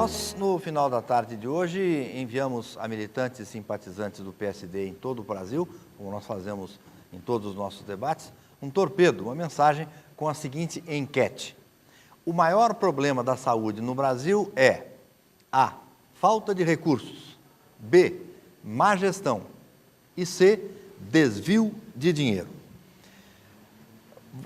Nós, no final da tarde de hoje, enviamos a militantes e simpatizantes do PSD em todo o Brasil, como nós fazemos em todos os nossos debates, um torpedo, uma mensagem com a seguinte enquete. O maior problema da saúde no Brasil é A. Falta de recursos, B. Má gestão e C. Desvio de dinheiro.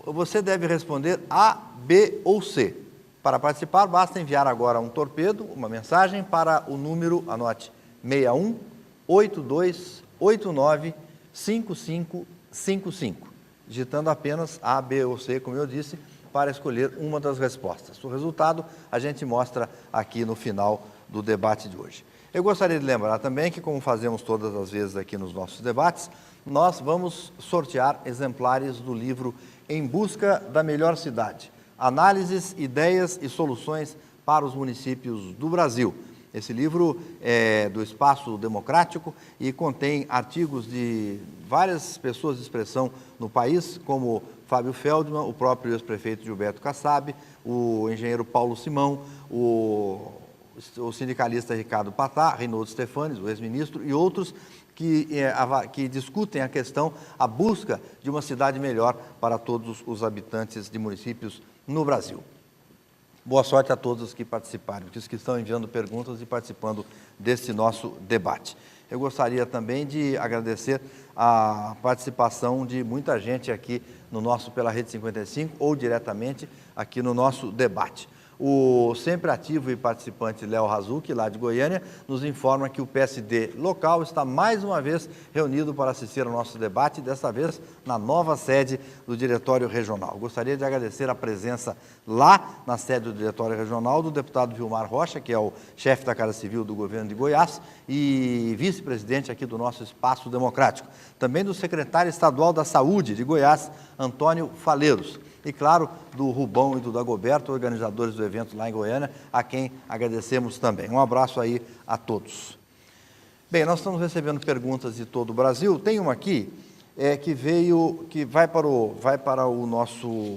Você deve responder A, B ou C. Para participar, basta enviar agora um torpedo, uma mensagem para o número, anote, 61 82 89 5555, digitando apenas A, B ou C, como eu disse, para escolher uma das respostas. O resultado a gente mostra aqui no final do debate de hoje. Eu gostaria de lembrar também que, como fazemos todas as vezes aqui nos nossos debates, nós vamos sortear exemplares do livro Em Busca da Melhor Cidade, Análises, Ideias e Soluções para os Municípios do Brasil. Esse livro é do Espaço Democrático e contém artigos de várias pessoas de expressão no país, como Fábio Feldman, o próprio ex-prefeito Gilberto Kassab, o engenheiro Paulo Simão, o sindicalista Ricardo Patá, Reinaldo Stefanes, o ex-ministro, e outros que discutem a questão, a busca de uma cidade melhor para todos os habitantes de municípios no Brasil. Boa sorte a todos os que participaram, os que estão enviando perguntas e participando deste nosso debate. Eu gostaria também de agradecer a participação de muita gente aqui no nosso Pela Rede 55 ou diretamente aqui no nosso debate. O sempre ativo e participante Léo Razucchi, lá de Goiânia, nos informa que o PSD local está mais uma vez reunido para assistir ao nosso debate, desta vez na nova sede do Diretório Regional. Gostaria de agradecer a presença lá na sede do Diretório Regional do deputado Vilmar Rocha, que é o chefe da Casa Civil do governo de Goiás e vice-presidente aqui do nosso Espaço Democrático. Também do secretário estadual da Saúde de Goiás, Antônio Faleiros. E, claro, do Rubão e do Dagoberto, organizadores do evento lá em Goiânia, a quem agradecemos também. Um abraço aí a todos. Bem, nós estamos recebendo perguntas de todo o Brasil. Tem uma aqui que vai para o nosso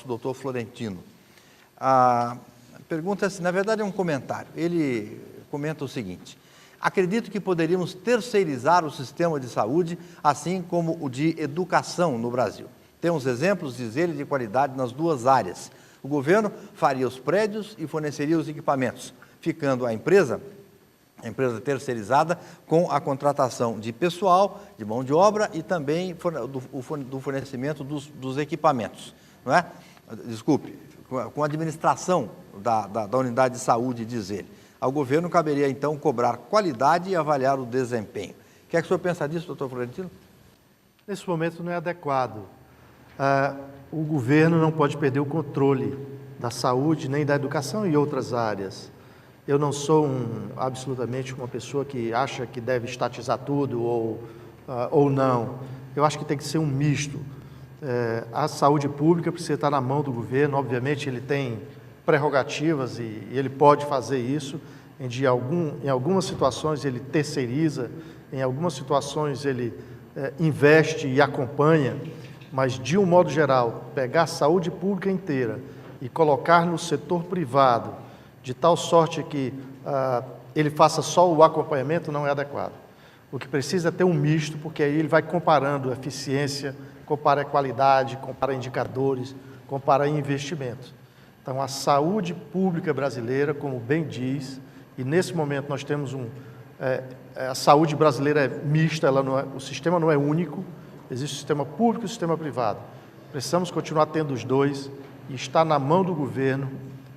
doutor Florentino. A pergunta, na verdade, é um comentário. Ele comenta o seguinte: acredito que poderíamos terceirizar o sistema de saúde, assim como o de educação no Brasil. Temos exemplos, diz ele, de qualidade nas duas áreas. O governo faria os prédios e forneceria os equipamentos, ficando a empresa terceirizada com a contratação de pessoal, de mão de obra e também do fornecimento dos equipamentos. Não é? Desculpe, com a administração da unidade de saúde, diz ele. Ao governo caberia, então, cobrar qualidade e avaliar o desempenho. O que é que o senhor pensa disso, doutor Florentino? Nesse momento não é adequado. O governo não pode perder o controle da saúde, nem da educação e outras áreas. Eu não sou absolutamente uma pessoa que acha que deve estatizar tudo ou não. Eu acho que tem que ser um misto. A saúde pública precisa estar na mão do governo, obviamente ele tem prerrogativas e ele pode fazer isso. Em algumas situações ele terceiriza, em algumas situações ele investe e acompanha. Mas, de um modo geral, pegar a saúde pública inteira e colocar no setor privado, de tal sorte que ele faça só o acompanhamento, não é adequado. O que precisa é ter um misto, porque aí ele vai comparando eficiência, compara qualidade, compara indicadores, compara investimentos. Então, a saúde pública brasileira, como bem diz, e nesse momento nós temos a saúde brasileira é mista, o sistema não é único. Existe o sistema público e o sistema privado. Precisamos continuar tendo os dois e está na mão do governo,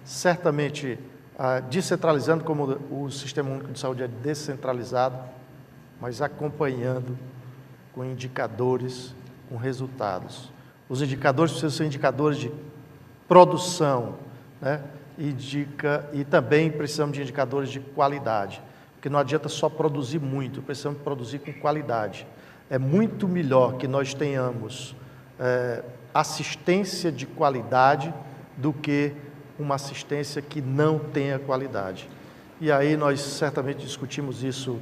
certamente descentralizando, como o Sistema Único de Saúde é descentralizado, mas acompanhando com indicadores, com resultados. Os indicadores precisam ser indicadores de produção, né? E também precisamos de indicadores de qualidade, porque não adianta só produzir muito, precisamos produzir com qualidade. É muito melhor que nós tenhamos assistência de qualidade do que uma assistência que não tenha qualidade. E aí nós certamente discutimos isso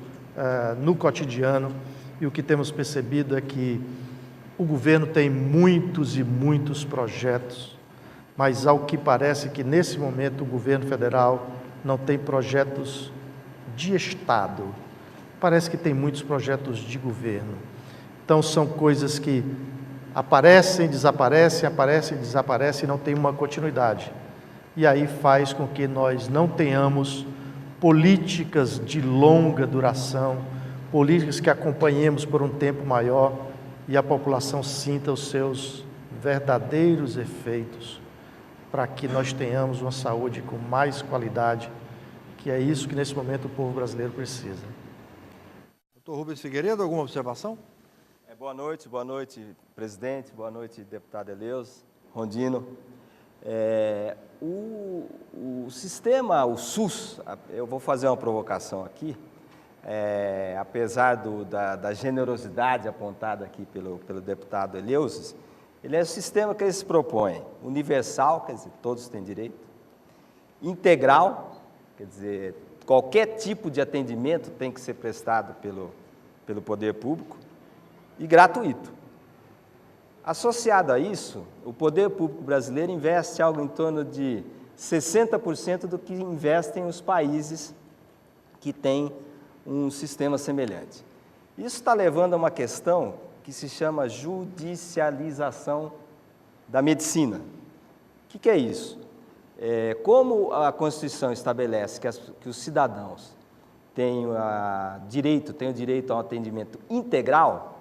no cotidiano e o que temos percebido é que o governo tem muitos e muitos projetos, mas ao que parece que nesse momento o governo federal não tem projetos de Estado. Parece que tem muitos projetos de governo. Então, são coisas que aparecem, desaparecem, aparecem, desaparecem e não tem uma continuidade. E aí faz com que nós não tenhamos políticas de longa duração, políticas que acompanhemos por um tempo maior e a população sinta os seus verdadeiros efeitos, para que nós tenhamos uma saúde com mais qualidade, que é isso que nesse momento o povo brasileiro precisa. Doutor Rubens Figueiredo, alguma observação? Boa noite, presidente, boa noite, deputado Eleus, Rondino. O sistema, o SUS, eu vou fazer uma provocação aqui, apesar da generosidade apontada aqui pelo deputado Eleus, ele é o sistema que ele se propõe, universal, quer dizer, todos têm direito, integral, quer dizer, qualquer tipo de atendimento tem que ser prestado pelo poder público, e gratuito. Associado a isso, o poder público brasileiro investe algo em torno de 60% do que investem os países que têm um sistema semelhante. Isso está levando a uma questão que se chama judicialização da medicina. O que é isso? Como a Constituição estabelece que os cidadãos têm o direito a um atendimento integral,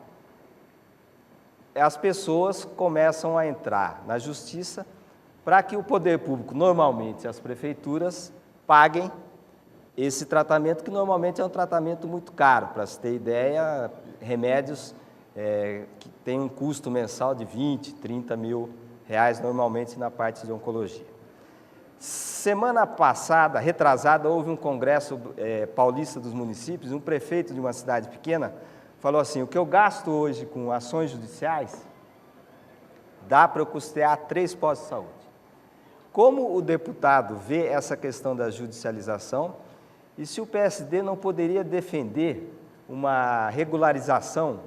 as pessoas começam a entrar na justiça para que o poder público, normalmente as prefeituras, paguem esse tratamento, que normalmente é um tratamento muito caro. Para se ter ideia, remédios que têm um custo mensal de 20, 30 mil reais, normalmente na parte de oncologia. Semana passada, retrasada, houve um congresso paulista dos municípios, um prefeito de uma cidade pequena falou assim: o que eu gasto hoje com ações judiciais dá para eu custear 3 postos de saúde. Como o deputado vê essa questão da judicialização e se o PSD não poderia defender uma regulamentação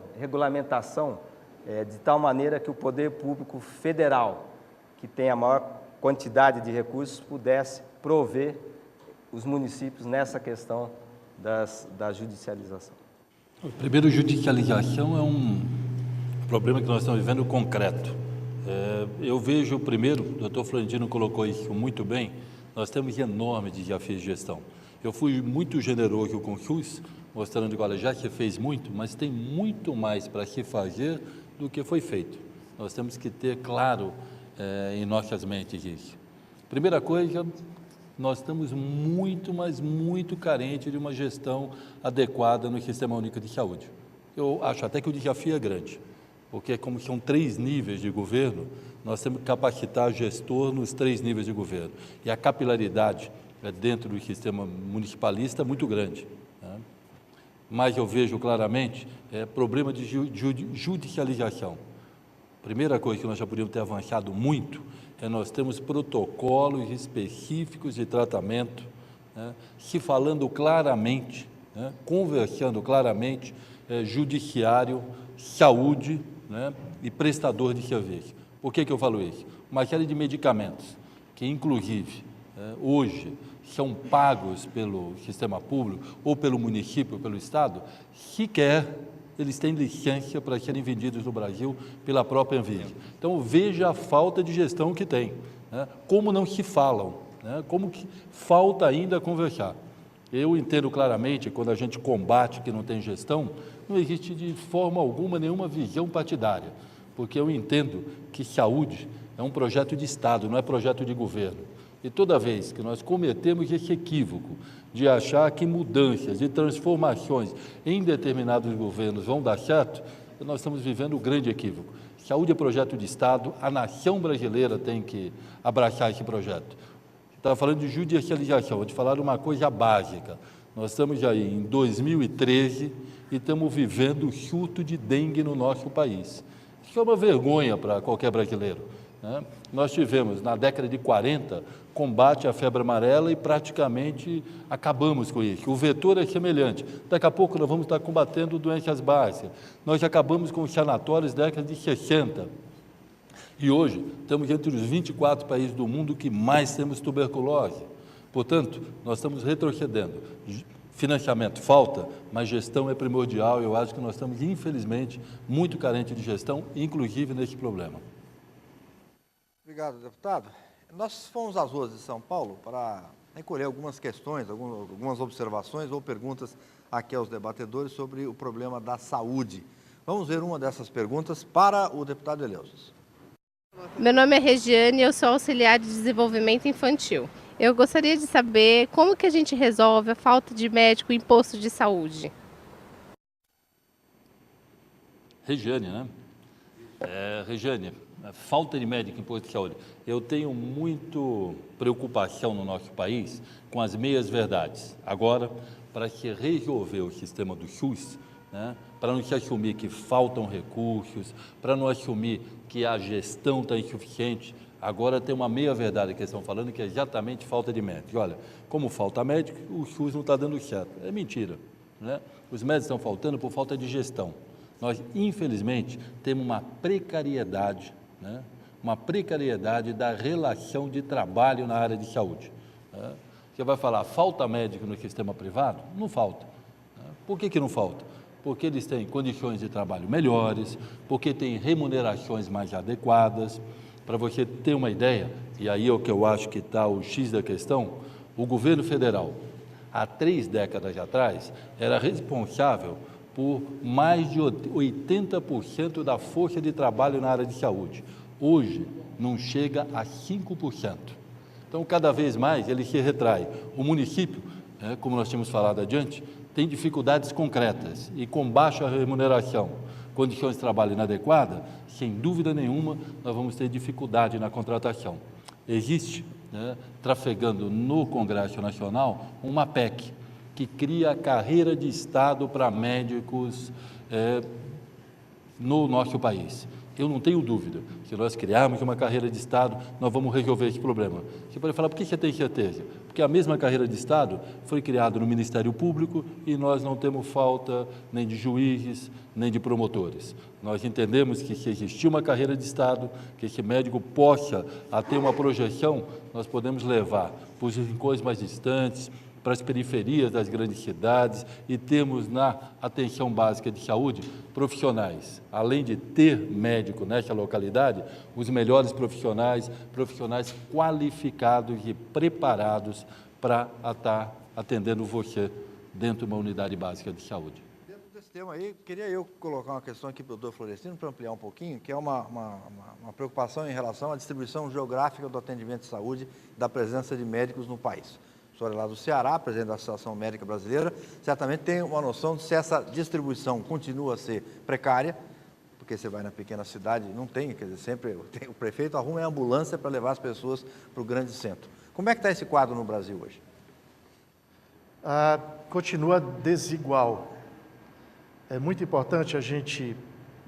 de tal maneira que o poder público federal, que tem a maior quantidade de recursos, pudesse prover os municípios nessa questão da judicialização. Primeiro, judicialização é um problema que nós estamos vivendo concreto. Eu vejo, primeiro, o doutor Florentino colocou isso muito bem, nós temos enormes desafios de gestão. Eu fui muito generoso com o SUS, mostrando que, olha, já se fez muito, mas tem muito mais para se fazer do que foi feito. Nós temos que ter claro em nossas mentes isso. Primeira coisa, nós estamos muito, mas muito carentes de uma gestão adequada no Sistema Único de Saúde. Eu acho até que o desafio é grande, porque como são 3 níveis de governo, nós temos que capacitar o gestor nos 3 níveis de governo. E a capilaridade dentro do sistema municipalista é muito grande, né? Mas eu vejo claramente problema de judicialização. Primeira coisa que nós já podíamos ter avançado muito nós temos protocolos específicos de tratamento, né, se falando claramente, né, conversando claramente, judiciário, saúde, né, e prestador de serviço. Por que eu falo isso? Uma série de medicamentos que, inclusive, hoje são pagos pelo sistema público ou pelo município ou pelo Estado, sequer eles têm licença para serem vendidos no Brasil pela própria Anvisa. Então, veja a falta de gestão que tem, né? Como não se falam, né? Como que falta ainda conversar. Eu entendo claramente, quando a gente combate que não tem gestão, não existe de forma alguma nenhuma visão partidária, porque eu entendo que saúde é um projeto de Estado, não é projeto de governo. E toda vez que nós cometemos esse equívoco de achar que mudanças e transformações em determinados governos vão dar certo, nós estamos vivendo um grande equívoco. Saúde é projeto de Estado, a nação brasileira tem que abraçar esse projeto. Estava falando de judicialização, vou te falar uma coisa básica. Nós estamos aí em 2013 e estamos vivendo o surto de dengue no nosso país. Isso é uma vergonha para qualquer brasileiro, né? Nós tivemos, na década de 40, combate à febre amarela e praticamente acabamos com isso. O vetor é semelhante. Daqui a pouco nós vamos estar combatendo doenças básicas. Nós acabamos com os sanatórios da década de 60. E hoje estamos entre os 24 países do mundo que mais temos tuberculose. Portanto, nós estamos retrocedendo. Financiamento falta, mas gestão é primordial. Eu acho que nós estamos, infelizmente, muito carentes de gestão, inclusive nesse problema. Obrigado, deputado. Nós fomos às ruas de São Paulo para recolher algumas questões, algumas observações ou perguntas aqui aos debatedores sobre o problema da saúde. Vamos ver uma dessas perguntas para o deputado Eleusis. Meu nome é Regiane e eu sou auxiliar de desenvolvimento infantil. Eu gostaria de saber como que a gente resolve a falta de médico em posto de saúde. Regiane, né? Regiane, falta de médico em posto de saúde. Eu tenho muito preocupação no nosso país com as meias-verdades. Agora, para se resolver o sistema do SUS, né, para não se assumir que faltam recursos, para não assumir que a gestão está insuficiente, agora tem uma meia-verdade que eles estão falando, que é exatamente falta de médico. Olha, como falta médico, o SUS não está dando certo. É mentira, né? Os médicos estão faltando por falta de gestão. Nós, infelizmente, temos uma precariedade, né? Uma precariedade da relação de trabalho na área de saúde. Né? Você vai falar, falta médico no sistema privado? Não falta. Né? Por que não falta? Porque eles têm condições de trabalho melhores, porque têm remunerações mais adequadas. Para você ter uma ideia, e aí é o que eu acho que está o X da questão, o governo federal, há 3 décadas atrás, era responsável por mais de 80% da força de trabalho na área de saúde. Hoje, não chega a 5%. Então, cada vez mais, ele se retrai. O município, como nós tínhamos falado adiante, tem dificuldades concretas e com baixa remuneração, condições de trabalho inadequadas, sem dúvida nenhuma, nós vamos ter dificuldade na contratação. Existe, trafegando no Congresso Nacional, uma PEC que cria a carreira de Estado para médicos no nosso país. Eu não tenho dúvida, se nós criarmos uma carreira de Estado, nós vamos resolver esse problema. Você pode falar, por que você tem certeza? Porque a mesma carreira de Estado foi criada no Ministério Público e nós não temos falta nem de juízes, nem de promotores. Nós entendemos que se existir uma carreira de Estado, que esse médico possa ter uma projeção, nós podemos levar para os rincões mais distantes, para as periferias das grandes cidades e temos na atenção básica de saúde profissionais, além de ter médico nessa localidade, os melhores profissionais qualificados e preparados para estar atendendo você dentro de uma unidade básica de saúde. Dentro desse tema aí, queria eu colocar uma questão aqui para o doutor Florestino, para ampliar um pouquinho, que é uma preocupação em relação à distribuição geográfica do atendimento de saúde, da presença de médicos no país. O senhor é lá do Ceará, presidente da Associação Médica Brasileira, certamente tem uma noção de se essa distribuição continua a ser precária, porque você vai na pequena cidade, não tem, quer dizer, sempre o prefeito arruma a ambulância para levar as pessoas para o grande centro. Como é que está esse quadro no Brasil hoje? Continua desigual. É muito importante a gente,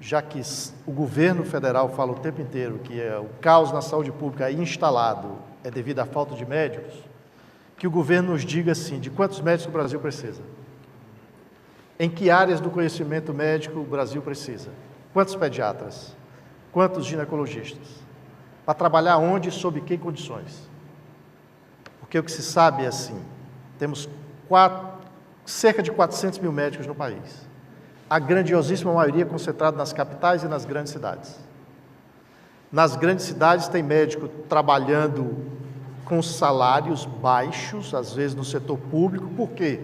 já que o governo federal fala o tempo inteiro que o caos na saúde pública instalado é devido à falta de médicos, que o governo nos diga assim, de quantos médicos o Brasil precisa? Em que áreas do conhecimento médico o Brasil precisa? Quantos pediatras? Quantos ginecologistas? Para trabalhar onde e sob que condições? Porque o que se sabe é assim, temos cerca de 400 mil médicos no país. A grandiosíssima maioria concentrada nas capitais e nas grandes cidades. Nas grandes cidades tem médico trabalhando com salários baixos, às vezes no setor público. Por quê?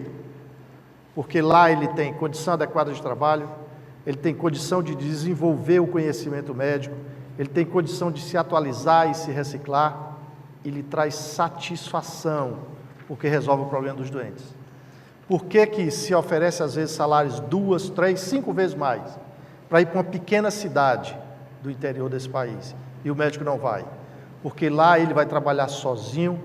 Porque lá ele tem condição adequada de trabalho, ele tem condição de desenvolver o conhecimento médico, ele tem condição de se atualizar e se reciclar, ele traz satisfação, porque resolve o problema dos doentes. Por que se oferece, às vezes, salários 2, 3, 5 vezes mais para ir para uma pequena cidade do interior desse país e o médico não vai? Porque lá ele vai trabalhar sozinho,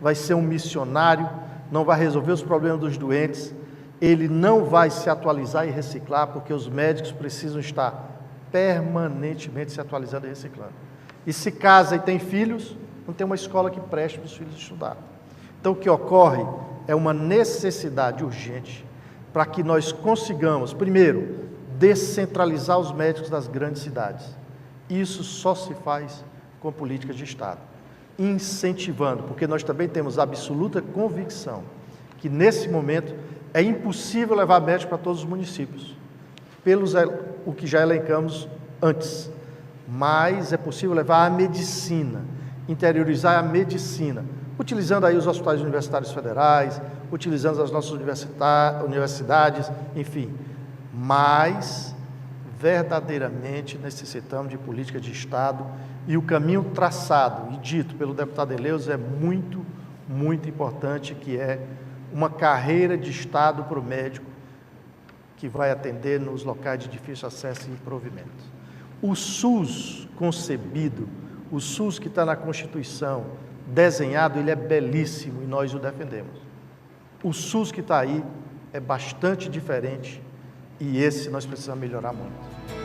vai ser um missionário, não vai resolver os problemas dos doentes, ele não vai se atualizar e reciclar, porque os médicos precisam estar permanentemente se atualizando e reciclando. E se casa e tem filhos, não tem uma escola que preste para os filhos estudar. Então, o que ocorre é uma necessidade urgente para que nós consigamos, primeiro, descentralizar os médicos das grandes cidades. Isso só se faz com políticas de Estado. incentivando, porque nós também temos absoluta convicção que nesse momento é impossível levar médico para todos os municípios, o que já elencamos antes, mas é possível levar a medicina, interiorizar a medicina, utilizando aí os hospitais universitários federais, utilizando as nossas universidades, enfim, mas verdadeiramente necessitamos de política de Estado e o caminho traçado e dito pelo deputado Eleusis é muito, muito importante, que é uma carreira de Estado para o médico que vai atender nos locais de difícil acesso e provimento. O SUS concebido, o SUS que está na Constituição, desenhado, ele é belíssimo e nós o defendemos. O SUS que está aí é bastante diferente e esse nós precisamos melhorar muito.